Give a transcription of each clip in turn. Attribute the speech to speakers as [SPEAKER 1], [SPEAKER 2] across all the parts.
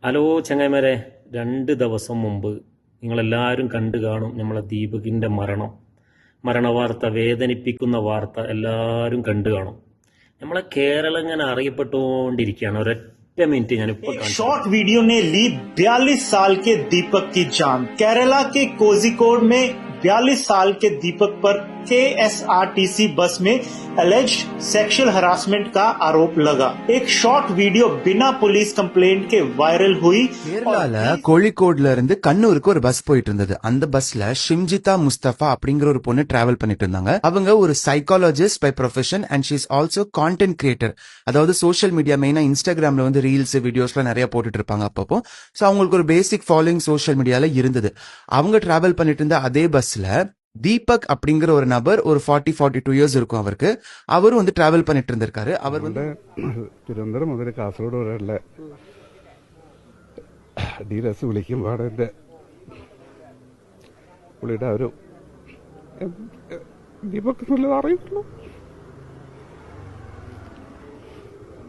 [SPEAKER 1] Hello ചങ്ങായിമാരെ, 2 ദിവസം മുമ്പ് നിങ്ങളെല്ലാവരും കണ്ടു കാണും നമ്മളെ ദീപകിൻ്റെ മരണവാർത്ത, വേദനിപ്പിക്കുന്ന വാർത്ത എല്ലാവരും കണ്ടു കാണും. നമ്മളെ കേരളം ഇങ്ങനെ അറിയപ്പെട്ടുകൊണ്ടിരിക്കുകയാണ്. ഒരൊറ്റ മിനിറ്റ് ഞാനിപ്പോൾ
[SPEAKER 2] शॉर्ट वीडियो ने ली 42 साल के दीपक की जान। केरला के कोझिकोड में 42 साल के दीपक पर KSRTC बस में एलिज्ड सेक्सुअल हरासमेंट का आरोप लगा। एक शॉर्ट वीडियो बिना पुलिस कंप्लेंट के वायरल हुई।
[SPEAKER 3] கேரளால கோழிக்கோடுல இருந்து கண்ணூருக்கு ஒரு பஸ் போயிட்டு இருந்தது. அந்த பஸ்ல ஷிம்ஜிதா முஸ்தபா அப்படிங்கிற ஒரு பொண்ணு டிராவல் பண்ணிட்டு இருந்தாங்க. அவங்க ஒரு psychologist by profession and she is also content creator. அதாவது சோஷியல் மீடியா மெயினா இன்ஸ்டாகிராம்ல வந்து ரீல்ஸ் வீடியோஸ்லாம் நிறைய போட்டுட்டு இருப்பாங்க அப்பப்போ. சோ அவங்களுக்கு ஒரு பேசிக் ஃபாலோயிங் சோஷியல் மீடியால இருந்தது. அவங்க டிராவல் பண்ணிட்டு இருந்த அதே பஸ்ல தீபக் அப்படிங்கிற ஒரு நபர், ஒரு 40-42 இயர்ஸ் இருக்கும் அவருக்கு, அவரும் வந்து டிராவல் பண்ணிட்டு இருந்திருக்காரு. அவர் வந்து
[SPEAKER 4] തിരുവനന്തപുരം മുതൽ കാസർഗോഡ് വരെയുള്ള ഡീലർസ് വിളിക്കുമ്പോൾ എൻ്റെ പുള്ളിയുടെ ഒരു ദീപക് എന്നുള്ളത് അറിയുള്ളൂ.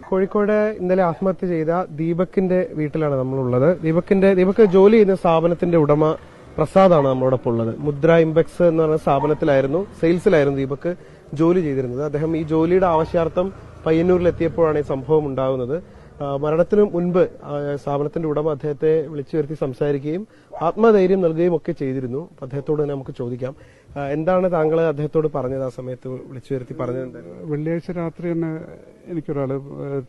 [SPEAKER 5] കോഴിക്കോട് ഇന്നലെ ആത്മഹത്യ ചെയ്ത ദീപകിന്റെ വീട്ടിലാണ് നമ്മളുള്ളത്. ദീപക് ജോലി ചെയ്യുന്ന സ്ഥാപനത്തിന്റെ ഉടമ പ്രസാദാണ് നമ്മളോടൊപ്പം ഉള്ളത്. മുദ്ര ഇംപെക്സ് എന്ന് പറഞ്ഞ സ്ഥാപനത്തിലായിരുന്നു, സെയിൽസിലായിരുന്നു ദീപക് ജോലി ചെയ്തിരുന്നത്. അദ്ദേഹം ഈ ജോലിയുടെ ആവശ്യാർത്ഥം പയ്യന്നൂരിലെത്തിയപ്പോഴാണ് ഈ സംഭവം ഉണ്ടാകുന്നത്. മരണത്തിനു മുൻപ് സ്ഥാപനത്തിന്റെ ഉടമ അദ്ദേഹത്തെ വിളിച്ചു വരുത്തി സംസാരിക്കുകയും ആത്മധൈര്യം നൽകുകയും ഒക്കെ ചെയ്തിരുന്നു. അദ്ദേഹത്തോട് തന്നെ നമുക്ക് ചോദിക്കാം, എന്താണ് താങ്കൾ അദ്ദേഹത്തോട് പറഞ്ഞത്? ആ സമയത്ത് വിളിച്ചു വരുത്തി പറഞ്ഞത് എന്തായിരുന്നു?
[SPEAKER 4] വെള്ളിയാഴ്ച രാത്രി തന്നെ എനിക്കൊരാൾ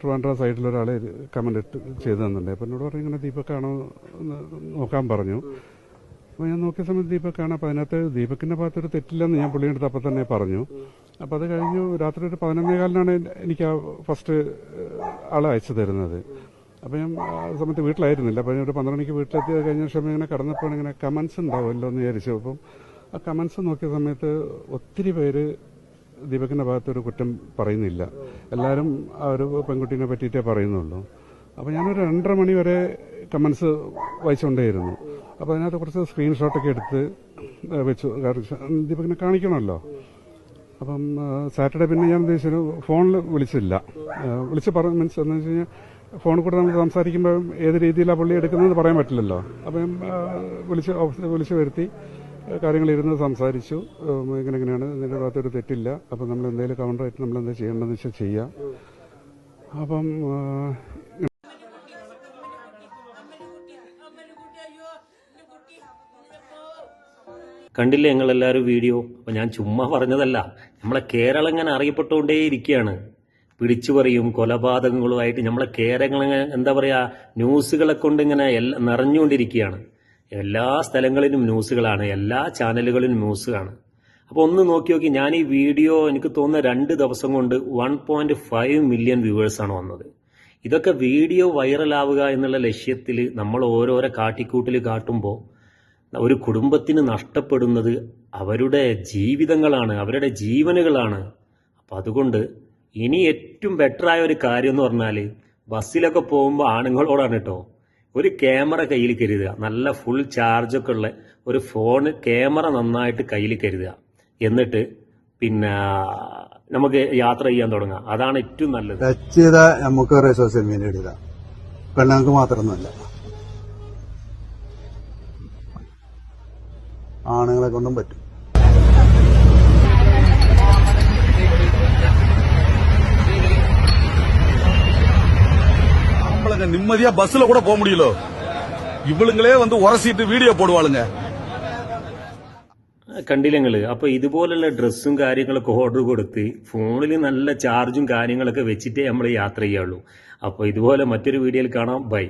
[SPEAKER 4] ട്രിവാൻഡ്രം സൈഡിലൊരാൾ കമന്റ് ചെയ്തു തന്നിട്ടുണ്ട്. അപ്പം എന്നോട് പറഞ്ഞു ഇങ്ങനെ ദീപക്കാണോ നോക്കാൻ പറഞ്ഞു. അപ്പോൾ ഞാൻ നോക്കിയ സമയത്ത് ദീപക്കാണ്. അപ്പോൾ അതിനകത്ത് ദീപക്കിന്റെ ഭാഗത്തൊരു തെറ്റില്ലെന്ന് ഞാൻ പുള്ളിയുടെ അടുത്ത് അപ്പം തന്നെ പറഞ്ഞു. അപ്പോൾ അത് കഴിഞ്ഞു രാത്രി ഒരു 11:15 എനിക്ക് ആ ഫസ്റ്റ് ആൾ അയച്ചു തരുന്നത്. അപ്പോൾ ഞാൻ ആ സമയത്ത് വീട്ടിലായിരുന്നില്ല. അപ്പോൾ ഞാൻ ഒരു 12 മണിക്ക് വീട്ടിലെത്തി കഴിഞ്ഞ ശേഷം ഇങ്ങനെ കടന്നപ്പോൾ ഇങ്ങനെ കമന്റ്സ് ഉണ്ടാവുമല്ലോ എന്ന് വിചാരിച്ചു. അപ്പം ആ കമന്റ്സ് നോക്കിയ സമയത്ത് ഒത്തിരി പേര് ദീപകിന്റെ ഭാഗത്തൊരു കുറ്റം പറയുന്നില്ല. എല്ലാവരും ആ ഒരു പെൺകുട്ടീനെ പറ്റിയിട്ടേ പറയുന്നുള്ളൂ. അപ്പോൾ ഞാനൊരു 2:30 മണി വരെ കമന്റ്സ് വായിച്ചുകൊണ്ടേയിരുന്നു. അപ്പോൾ അതിനകത്ത് കുറച്ച് സ്ക്രീൻഷോട്ടൊക്കെ എടുത്ത് വെച്ചു. ദീപകിനെ കാണിക്കണമല്ലോ. അപ്പം സാറ്റർഡേ പിന്നെ ഞാൻ ഉദ്ദേശിച്ചു ഫോണിൽ വിളിച്ചില്ല. മീൻസ് എന്ന് വെച്ച് കഴിഞ്ഞാൽ ഫോണിൽ കൂടെ നമ്മൾ സംസാരിക്കുമ്പോൾ ഏത് രീതിയിലാണ് പുള്ളി എടുക്കുന്നത് പറയാൻ പറ്റില്ലല്ലോ. അപ്പം വിളിച്ചു വരുത്തി കാര്യങ്ങളിരുന്ന് സംസാരിച്ചു. ഇങ്ങനെയാണ് ഇതിൻ്റെ ഭാഗത്തൊരു തെറ്റില്ല. അപ്പം നമ്മൾ എന്തെങ്കിലും കൗണ്ടറായിട്ട് നമ്മൾ എന്താ ചെയ്യേണ്ടതെന്ന് വെച്ചാൽ ചെയ്യാം. അപ്പം
[SPEAKER 1] കണ്ടില്ലേ നിങ്ങളെല്ലാവരും വീഡിയോ? അപ്പം ഞാൻ ചുമ്മാ പറഞ്ഞതല്ല, നമ്മളെ കേരളം ഇങ്ങനെ അറിയപ്പെട്ടുകൊണ്ടേയിരിക്കുകയാണ്. പിടിച്ചുപറിയും കൊലപാതകങ്ങളുമായിട്ട് നമ്മളെ കേരളം എന്താ പറയുക, ന്യൂസുകളെ കൊണ്ട് ഇങ്ങനെ നിറഞ്ഞുകൊണ്ടിരിക്കുകയാണ്. എല്ലാ സ്ഥലങ്ങളിലും ന്യൂസുകളാണ്, എല്ലാ ചാനലുകളിലും ന്യൂസാണ്. അപ്പോൾ ഒന്ന് നോക്കി ഞാൻ ഈ വീഡിയോ എനിക്ക് തോന്നുന്ന 2 ദിവസം കൊണ്ട് 1.5 മില്യൺ വ്യൂവേഴ്സാണ് വന്നത്. ഇതൊക്കെ വീഡിയോ വൈറലാവുക എന്നുള്ള ലക്ഷ്യത്തിൽ നമ്മൾ ഓരോരോ കാട്ടിക്കൂട്ടിൽ കാട്ടുമ്പോൾ ഒരു കുടുംബത്തിന് നഷ്ടപ്പെടുന്നത് അവരുടെ ജീവിതങ്ങളാണ്, അവരുടെ ജീവനുകളാണ്. അപ്പം അതുകൊണ്ട് ഇനി ഏറ്റവും ബെറ്ററായ ഒരു കാര്യം എന്ന് പറഞ്ഞാൽ ബസ്സിലൊക്കെ പോകുമ്പോൾ ആണുങ്ങളോടാണ് കേട്ടോ, ഒരു ക്യാമറ കയ്യിൽ കരുതുക. നല്ല ഫുൾ ചാർജൊക്കെ ഉള്ള ഒരു ഫോൺ ക്യാമറ നന്നായിട്ട് കയ്യിൽ കരുതുക. എന്നിട്ട് പിന്നെ നമുക്ക് യാത്ര ചെയ്യാൻ തുടങ്ങാം. അതാണ് ഏറ്റവും നല്ലത്.
[SPEAKER 6] ടച്ച് ചെയ്താൽ നമുക്ക് സോഷ്യൽ മീഡിയ ഇടുക, പെണ്ണുങ്ങൾക്ക് മാത്രമൊന്നുമല്ല, ആണുങ്ങളെ കൊണ്ടും പറ്റും.
[SPEAKER 7] நம்மளுங்க நிம்மதியா பஸ்ல கூட போக முடியல, இவளுங்களே வந்து உரசிட்டு வீடியோ போடுவாளுங்க.
[SPEAKER 1] കണ്ടില്ല നിങ്ങൾ? അപ്പൊ ഇതുപോലുള്ള ഡ്രസ്സും കാര്യങ്ങളൊക്കെ ഓർഡർ കൊടുത്ത് ഫോണിൽ നല്ല ചാർജും കാര്യങ്ങളൊക്കെ വെച്ചിട്ടേ നമ്മൾ യാത്ര ചെയ്യുള്ളൂ. അപ്പോൾ ഇതുപോലെ മറ്റൊരു വീഡിയോയിൽ കാണാം. ബൈ.